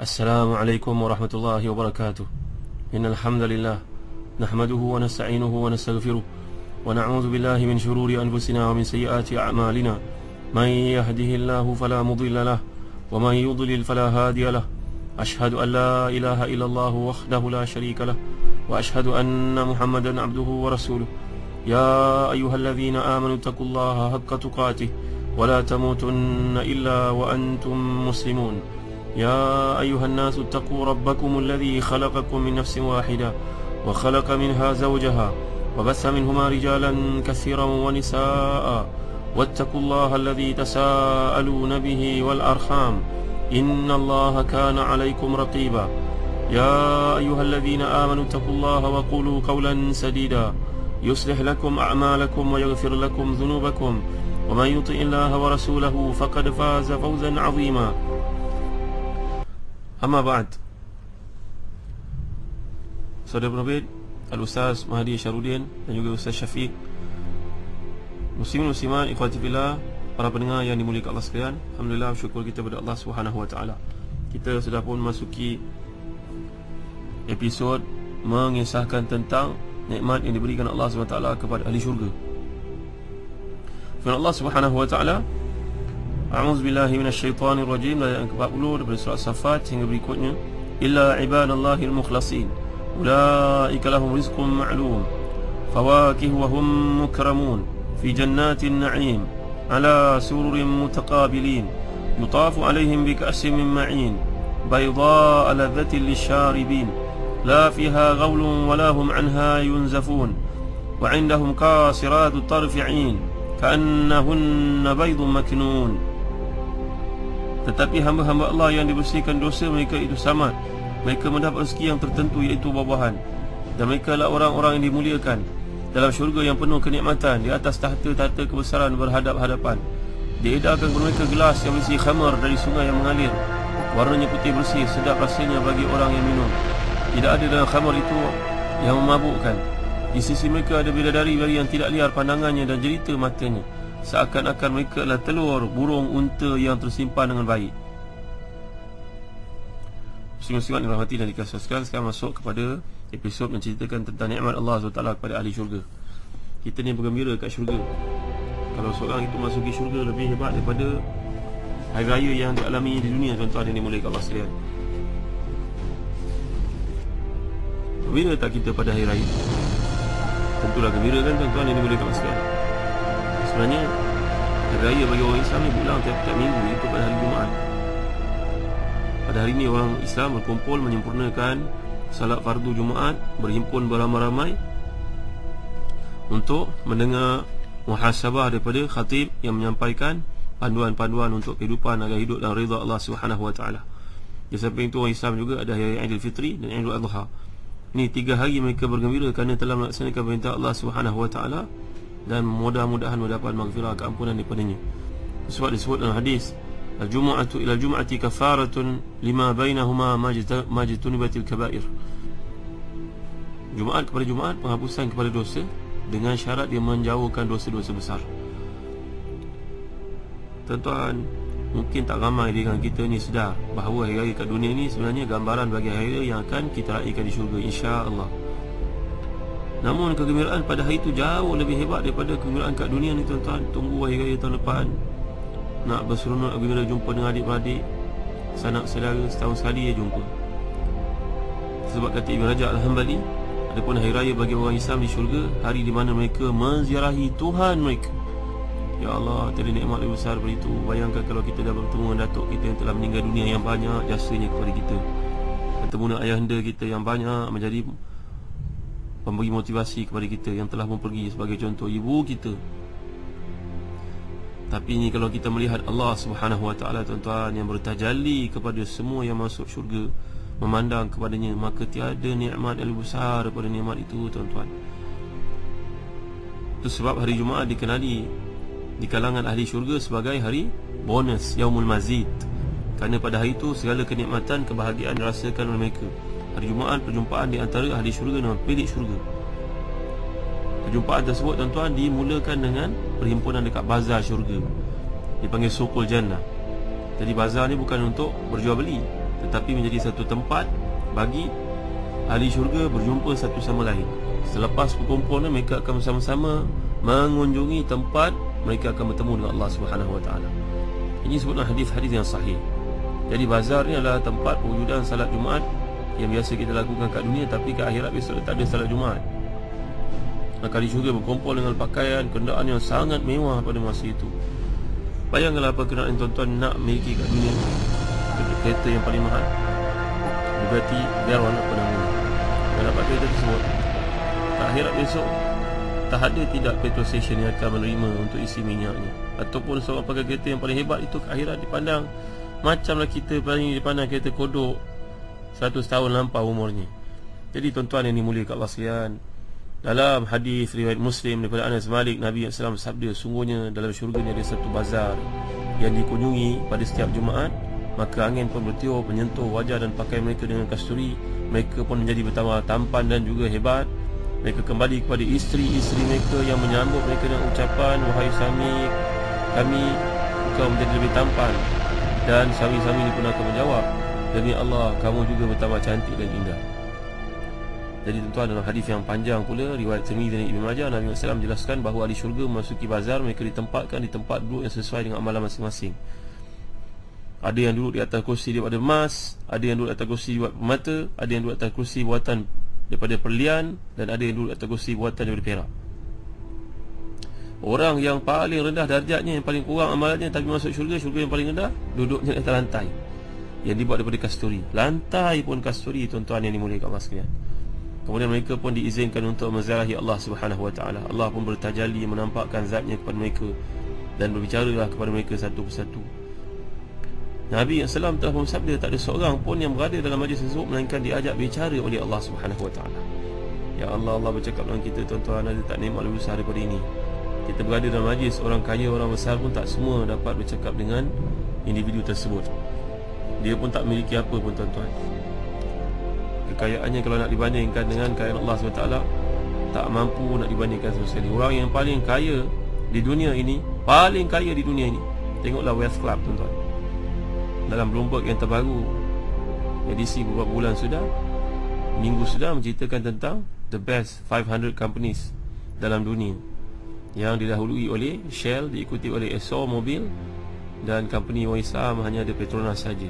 السلام عليكم ورحمة الله وبركاته. إن الحمد لله نحمده ونستعينه ونستغفره ونعوذ بالله من شرور أنفسنا ومن سيئات أعمالنا. من يهده الله فلا مضل له ومن يضلل فلا هادي له. أشهد أن لا إله إلا الله وحده لا شريك له وأشهد أن محمدا عبده ورسوله. يا أيها الذين آمنوا اتقوا الله حق تقاته ولا تموتن إلا وأنتم مسلمون. يا أيها الناس اتقوا ربكم الذي خلقكم من نفس واحدة وخلق منها زوجها وبث منهما رجالا كثيرا ونساء واتقوا الله الذي تساءلون به والأرحام إن الله كان عليكم رقيبا. يا أيها الذين آمنوا اتقوا الله وقولوا قولا سديدا يصلح لكم أعمالكم ويغفر لكم ذنوبكم ومن يطع الله ورسوله فقد فاز فوزا عظيما. Amma ba'd. Saudara penerbit Al-Ustaz Mahdi Syarudin dan juga Ustaz Syafiq, muslimin muslimat, ikhwati fillah, para pendengar yang dimuliakan Allah sekalian, alhamdulillah, syukur kita kepada Allah Subhanahu wa taala. Kita sudah pun masuki episod mengisahkan tentang nikmat yang diberikan Allah Subhanahu wa taala kepada ahli syurga. Firman Allah Subhanahu wa taala, A'udzu billahi minasyaitonir rajim, ayat ke-40 daripada surah As-Saffat hingga berikutnya. Illa ibadallahil mukhlasin ulaika lahum rizqun ma'lum fawakihu wa hum mukramun fi jannatin na'im ala sururin mutaqabilin yutafu alaihim bika'sin min ma'in bayda'a ladhatin lisyaribin la fiha ghawlun wa la hum 'anha yunzafun wa 'indahum qasiratut tarfi 'ain ka'annahunna baydun maknun. Tetapi hamba-hamba Allah yang dibersihkan dosa mereka itu samad, mereka mendapat rezeki yang tertentu, iaitu buah-buahan. Dan mereka adalah orang-orang yang dimuliakan dalam syurga yang penuh kenikmatan, di atas tahta-tahta kebesaran berhadap-hadapan. Diedarkan kepada mereka gelas yang berisi khamar dari sungai yang mengalir, warnanya putih bersih, sedap rasanya bagi orang yang minum. Tidak ada dalam khamar itu yang memabukkan. Di sisi mereka ada bidadari yang tidak liar pandangannya dan jelita matanya, seakan-akan mereka adalah telur burung unta yang tersimpan dengan baik. Muslim-muslimat yang dirahmati dan dikasihi sekalian, sekarang masuk kepada episod menceritakan tentang nikmat Allah SWT kepada ahli syurga. Kita ni bergembira kat syurga. Kalau seorang itu masuki syurga, lebih hebat daripada hari raya yang dialami di dunia, tuan-tuan yang dimuliakan Allah sekalian. Gembira tak kita pada hari raya? Tentulah gembira kan, tuan-tuan yang dimuliakan Allah sekalian. Sebenarnya hari raya bagi orang Islam ni berulang tiap-tiap minggu, itu pada hari Jumaat. Pada hari ini orang Islam berkumpul menyempurnakan salat fardu Jumaat, berhimpun beramai-ramai untuk mendengar muhasabah daripada khatib yang menyampaikan panduan-panduan untuk kehidupan agar hidup dalam redha Allah Subhanahu wa taala. Di samping itu orang Islam juga ada hari Aidilfitri dan Aidul Adha. Ini 3 hari mereka bergembira kerana telah melaksanakan perintah Allah Subhanahu wa taala dan mudah-mudahan mendapat maghfirah, keampunan daripadanya. Sebab disebut dalam hadis, al-jumu'atu ila al-jum'ati kafaratun lima bainahuma majtunibatil kaba'ir. Jumaat kepada Jumaat penghapusan kepada dosa, dengan syarat dia menjauhkan dosa-dosa besar. Tuan-tuan, mungkin tak ramai di kalangan kita ni sedar bahawa hari raya kat dunia ni sebenarnya gambaran bagi hari raya yang akan kita raikan di syurga, insya-Allah. Namun kegembiraan pada hari itu jauh lebih hebat daripada kegembiraan kat dunia ni, tuan-tuan. Tunggu hari raya tahun depan, nak berseronok gembira jumpa dengan adik-beradik, sanak saudara, setahun sekali dia jumpa. Sebab kata Ibn Rajab Al-Hanbali, adapun hari raya bagi orang Islam di syurga, hari di mana mereka menziarahi Tuhan mereka. Ya Allah, tiada nikmat lebih besar daripada itu. Bayangkan kalau kita dah bertemu dengan datuk kita yang telah meninggal dunia, yang banyak jasanya kepada kita, bertemu dengan ayahanda kita yang banyak menjadi memberi motivasi kepada kita, yang telah pun pergi, sebagai contoh ibu kita. Tapi ini kalau kita melihat Allah Subhanahu wa taala, tuan-tuan, yang bertajalli kepada semua yang masuk syurga, memandang kepadanya, maka tiada nikmat yang lebih besar daripada nikmat itu, tuan-tuan. Itu sebab hari Jumaat dikenali di kalangan ahli syurga sebagai hari bonus, Yaumul Mazid. Kerana pada hari itu segala kenikmatan, kebahagiaan dirasakan oleh mereka. Hari Jumaat perjumpaan di antara ahli syurga dengan penduduk syurga. Perjumpaan tersebut, tuan-tuan, dimulakan dengan perhimpunan dekat bazar syurga, dipanggil Suqul Jannah. Jadi bazar ni bukan untuk berjual beli, tetapi menjadi satu tempat bagi ahli syurga berjumpa satu sama lain. Selepas berkumpul, mereka akan bersama-sama mengunjungi tempat mereka akan bertemu dengan Allah Subhanahu Wa Taala. Ini sebutlah hadis-hadis yang sahih. Jadi bazar ni adalah tempat perwujudan salat Jumaat yang biasa kita lakukan kat dunia, tapi kat akhirat besok tak ada salat Jumaat. Maka ahli syurga berkumpul dengan pakaian, kenderaan yang sangat mewah pada masa itu. Bayangkanlah apa kenderaan tuan-tuan nak miliki kat dunia. Kereta yang paling mahal, Bugatti Veyron apa namanya. Dan dapat kereta tersebut, kat akhirat besok tak ada tidak petrol station yang akan menerima untuk isi minyaknya. Ataupun seorang pakai kereta yang paling hebat itu kat akhirat dipandang macamlah kita paling dipandang kereta kodok 100 tahun lampau umurnya. Jadi tuan-tuan yang dimuliakan Allah sekalian, dalam hadis riwayat Muslim daripada Anas Malik, Nabi SAW sabda, sungguhnya dalam syurga ni ada satu bazar yang dikunjungi pada setiap Jumaat. Maka angin pun bertiup menyentuh wajah dan pakaian mereka dengan kasturi. Mereka pun menjadi bertambah tampan dan juga hebat. Mereka kembali kepada isteri-isteri mereka yang menyambut mereka dengan ucapan, wahai suami kami, engkau menjadi lebih tampan. Dan suami-suami ini pun akan menjawab, demi Allah, kamu juga bertambah cantik dan indah. Jadi tuan-tuan, dalam hadis yang panjang pula riwayat Tirmizi dan Ibnu Majah, Nabi SAW menjelaskan bahawa ahli syurga memasuki bazar, mereka ditempatkan di tempat duduk yang sesuai dengan amalan masing-masing. Ada yang duduk di atas kursi daripada emas, ada yang duduk di atas kursi buat permata, ada yang duduk di atas kursi buatan daripada perlian, dan ada yang duduk di atas kursi buatan daripada perak. Orang yang paling rendah darjatnya, yang paling kurang amalannya, tapi masuk syurga, syurga yang paling rendah, duduknya di atas lantai yang dibuat daripada kasturi. Lantai pun kasturi, tuan-tuan yang dimuliakan Allah sekalian. Kemudian mereka pun diizinkan untuk menziarahi Allah Subhanahu Wa Taala. Allah pun bertajalli menampakkan zatnya kepada mereka dan berbicaralah kepada mereka satu persatu. Nabi SAW telah bersabda, tak ada seorang pun yang berada dalam majlis tersebut melainkan diajak bicara oleh Allah Subhanahu Wa Taala. Ya Allah, Allah bercakap dengan kita, tuan-tuan, ada tak nikmat lebih besar daripada ini? Kita berada dalam majlis orang kaya, orang besar pun tak semua dapat bercakap dengan individu tersebut. Dia pun tak memiliki apa pun, tuan-tuan. Kekayaannya kalau nak dibandingkan dengan kekayaan Allah SWT, tak mampu nak dibandingkan sama sekali. Orang yang paling kaya di dunia ini, paling kaya di dunia ini, tengoklah Wealth Club, tuan-tuan. Dalam Bloomberg yang terbaru, edisi beberapa bulan sudah, minggu sudah, menceritakan tentang the best 500 companies dalam dunia, yang didahului oleh Shell, diikuti oleh Exxon Mobil, dan company orang Islam hanya ada Petronas saja.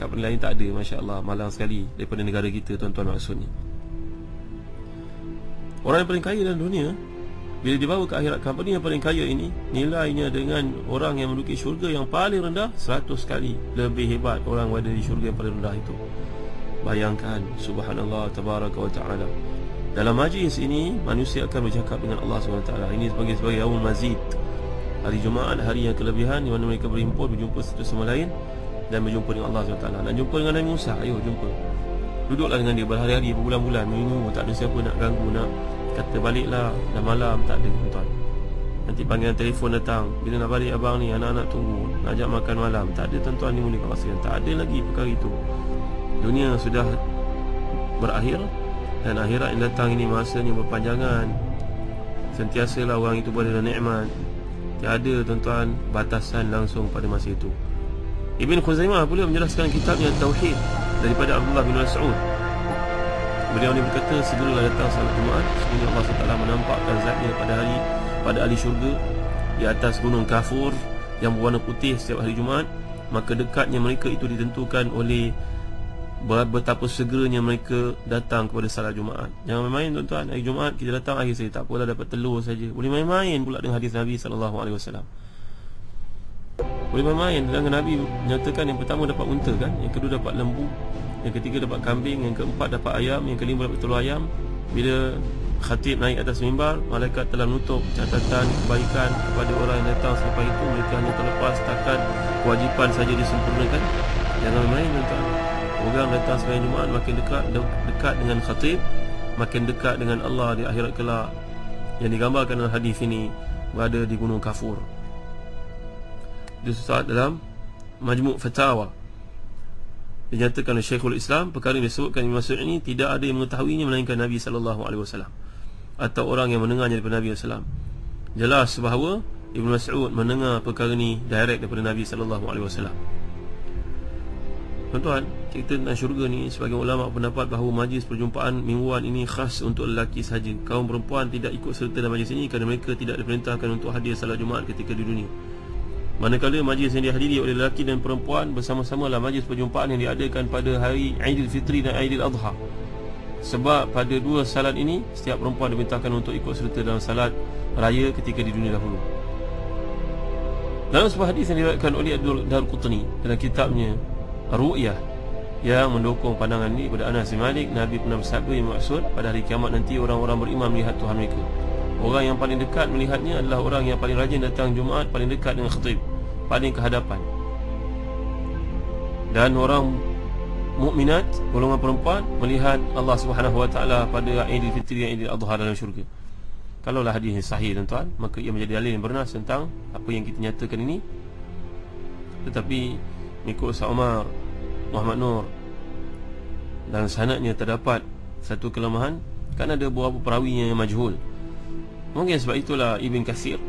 Company lain tak ada, Masya Allah, malang sekali daripada negara kita, tuan-tuan, maksudnya. Orang yang paling kaya dalam dunia, bila dibawa ke akhirat, company yang paling kaya ini nilainya dengan orang yang menduduki syurga yang paling rendah 100 kali lebih hebat orang yang ada di syurga yang paling rendah itu. Bayangkan, subhanallah, tabaraka wa ta'ala. Dalam majlis ini, manusia akan bercakap dengan Allah SWT. Ini sebagai yaumul mazid, hari Jumaat, hari yang kelebihan, di mana mereka berhimpun, berjumpa satu sama lain dan berjumpa dengan Allah SWT. Dan jumpa dengan Nabi Musa, ayo jumpa, duduklah dengan dia berhari-hari, berbulan-bulan, minggu, tak ada siapa nak ganggu, nak kata baliklah, dah malam, tak ada, tuan-tuan. Nanti panggilan telefon datang, bila nak balik abang ni, anak-anak tunggu, nak ajak makan malam, tak ada, tuan-tuan dimuliakan Allah sekalian. Tak ada lagi perkara itu. Dunia sudah berakhir, dan akhirat yang datang ini masanya berpanjangan. Sentiasalah orang itu berada dalam nikmat. Tiada, tuan-tuan, batasan langsung pada masa itu. Ibn Khuzaimah pula menjelaskan kitabnya Tauhid daripada Abdullah bin Mas'ud. Beliau ni berkata, segeralah datang salat Jumaat, sehingga Allah SWT menampakkan zatnya pada ahli syurga di atas gunung Kafur yang berwarna putih setiap hari Jumaat. Maka dekatnya mereka itu ditentukan oleh betapa segeranya mereka datang kepada salat Jumaat. Jangan main-main, tuan-tuan. Hari Jumaat kita datang akhir saja, tak apalah, dapat telur saja. Boleh main-main pula dengan hadis Nabi SAW. Boleh main-main dengan Nabi menyatakan, yang pertama dapat unta kan, yang kedua dapat lembu, yang ketiga dapat kambing, yang keempat dapat ayam, yang kelima dapat telur ayam. Bila khatib naik atas mimbar, malaikat telah menutup catatan kebaikan kepada orang yang datang selepas itu. Mereka hanya terlepas setakat kewajipan saja disempurnakan. Jangan main, tuan-tuan. Orang datang sembahyang Jumaat makin dekat dengan khatib, makin dekat dengan Allah di akhirat kelak. Yang digambarkan dalam hadis ini berada di gunung Kafur. Itu saat dalam Majmu' Fatawa dinyatakan oleh Syekhul Islam, perkara yang disebutkan Ibn Mas'ud ini tidak ada yang mengetahuinya melainkan Nabi SAW atau orang yang mendengarnya daripada Nabi SAW. Jelas bahawa Ibn Mas'ud mendengar perkara ini direct daripada Nabi SAW. Tuan-tuan, cerita tentang syurga ni, sebagian ulama pendapat bahawa majlis perjumpaan mingguan ini khas untuk lelaki sahaja. Kaum perempuan tidak ikut serta dalam majlis ini kerana mereka tidak diperintahkan untuk hadir salat Jumaat ketika di dunia. Manakala majlis yang dihadiri oleh lelaki dan perempuan bersama-sama adalah majlis perjumpaan yang diadakan pada hari Aidilfitri dan Aidil-Adha. Sebab pada dua salat ini, setiap perempuan diperintahkan untuk ikut serta dalam salat raya ketika di dunia dahulu. Dalam sebuah hadis yang diriwayatkan oleh Ad-Darqutni dalam kitabnya Ru'yah yang mendukung pandangan ini pada Anas bin Malik, Nabi pernah bersabda yang maksud pada hari kiamat nanti orang-orang beriman melihat Tuhan mereka. Orang yang paling dekat melihatnya adalah orang yang paling rajin datang Jumaat, paling dekat dengan khatib, paling ke hadapan. Dan orang mukminat, golongan perempuan, melihat Allah Subhanahu wa taala pada Aidilfitri dan Aidil-Adha dalam syurga. Kalaulah hadis ini sahih tuan-tuan, maka ia menjadi dalil yang bernas tentang apa yang kita nyatakan ini. Tetapi mengikut Ustaz Omar Muhammad Nur, dan sanadnya terdapat satu kelemahan, kan ada beberapa perawinya yang majhul. Mungkin sebab itulah Ibn Katsir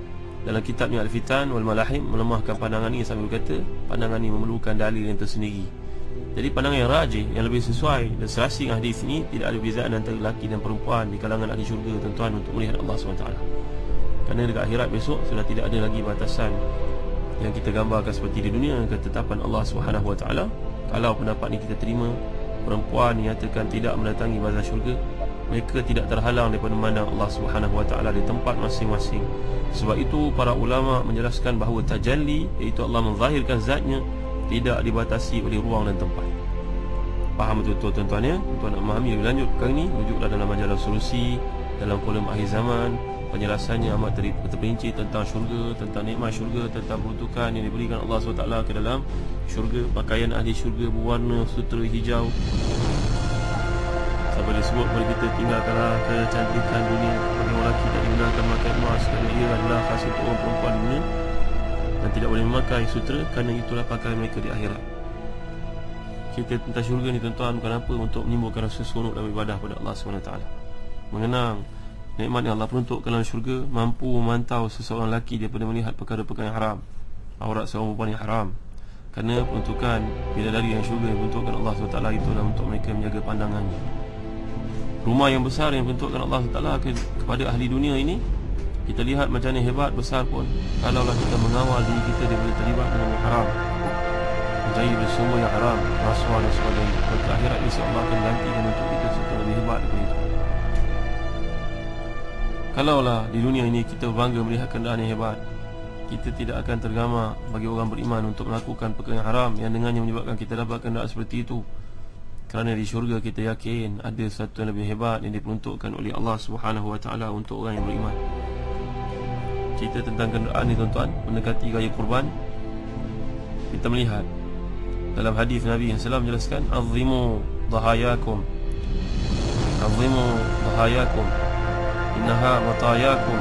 dalam kitabnya Al-Fitan wal Malahim melemahkan pandangan ini sambil berkata pandangan ini memerlukan dalil yang tersendiri. Jadi pandangan yang rajih, yang lebih sesuai dan serasi dengan hadis ini, tidak ada perbezaan antara lelaki dan perempuan di kalangan ahli syurga tuan-tuan untuk melihat Allah SWT. Kerana dekat akhirat besok sudah tidak ada lagi batasan yang kita gambarkan seperti di dunia, ketetapan Allah SWT. Kalau pendapat ini kita terima, perempuan dinyatakan tidak mendatangi bazar syurga, mereka tidak terhalang daripada memandang Allah SWT di tempat masing-masing. Sebab itu para ulama menjelaskan bahawa tajalli, iaitu Allah menzahirkan zatnya, tidak dibatasi oleh ruang dan tempat. Faham betul-betul tuan-tuan ya? Tuan nak memahami lebih lanjut perkara ini, rujuklah dalam majalah Solusi, dalam kolom akhir zaman. Penjelasannya amat terperinci tentang syurga, tentang nikmat syurga, tentang peruntukan yang diberikan Allah SWT ke dalam syurga. Pakaian ahli syurga berwarna sutera hijau. Sampai disebut kepada kita, tinggalkanlah kecantikan dunia. Bagi orang lelaki tak dibenarkan makan emas kerana ia adalah khas untuk orang perempuan di dunia, dan tidak boleh memakai sutera kerana itulah pakaian mereka di akhirat. Cerita tentang syurga ni tuan-tuan bukan apa untuk menimbulkan rasa seronok dalam ibadah pada Allah SWT. Mengenang nikmat yang Allah peruntukkan dalam syurga mampu memantau seseorang lelaki daripada melihat perkara-perkara yang haram, aurat seorang perempuan yang haram. Kerana peruntukan bidadari yang syurga yang peruntukkan Allah SWT itu adalah untuk mereka menjaga pandangannya. Rumah yang besar yang peruntukkan Allah SWT kepada ahli dunia ini, kita lihat macam mana hebat besar pun, kalaulah kita mengawal diri kita daripada terlibat dengan yang haram, menjadi bersumber yang haram, rasuah dan sebagainya, maka akhirat insya Allah akan gantikan untuk kita sesuatu lebih hebat daripada itu. Kalaulah di dunia ini kita bangga melihat kenderaan yang hebat, kita tidak akan tergama bagi orang beriman untuk melakukan perkara yang haram yang dengannya menyebabkan kita dapat kenderaan seperti itu. Kerana di syurga kita yakin ada sesuatu yang lebih hebat yang diperuntukkan oleh Allah SWT untuk orang yang beriman. Cerita tentang kenderaan ni tuan-tuan, mendekati raya kurban, kita melihat dalam hadis Nabi SAW menjelaskan, Azimu dhahayakum, Azimu dhahayakum, innaha matayakum.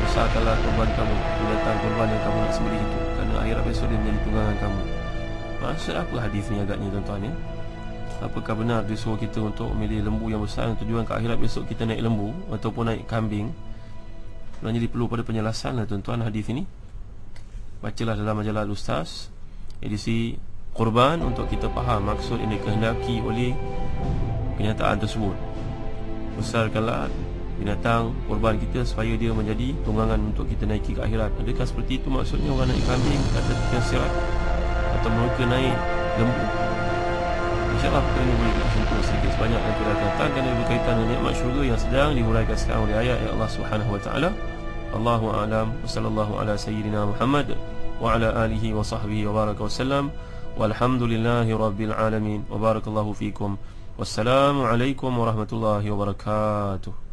Besarkanlah kurban kamu, binatang kurban yang kamu nak sembelih itu, kerana akhirat besok dia menjadi tunggangan kamu. Maksud apa hadis ni agaknya tuan-tuan ya? Apakah benar disuruh kita untuk memilih lembu yang besar, tujuan ke akhirat besok kita naik lembu ataupun naik kambing? Jadi perlu pada penjelasan lah tuan-tuan hadis ini. Bacalah dalam majalah Al-Ustaz edisi kurban untuk kita faham maksud yang dikehendaki oleh kenyataan tersebut. Besarkanlah binatang kurban kita supaya dia menjadi tunggangan untuk kita naiki ke akhirat. Adakah seperti itu maksudnya orang naik kambing kata tekan sirat, atau mereka naik lembu? InsyaAllah perkara ini boleh kita sentuh sedikit sebanyak dan kita akan datang kerana berkaitan dengan nikmat syurga yang sedang dihuraikan sekarang oleh ayat ya Allah SWT. Allahu a'lam. Wa sallallahu ala sayyidina Muhammad wa ala alihi wa sahbihi wa baraka wa sallam. Walhamdulillahi rabbil alamin. Wa barakallahu fikum. Wassalamu alaikum warahmatullahi wabarakatuh.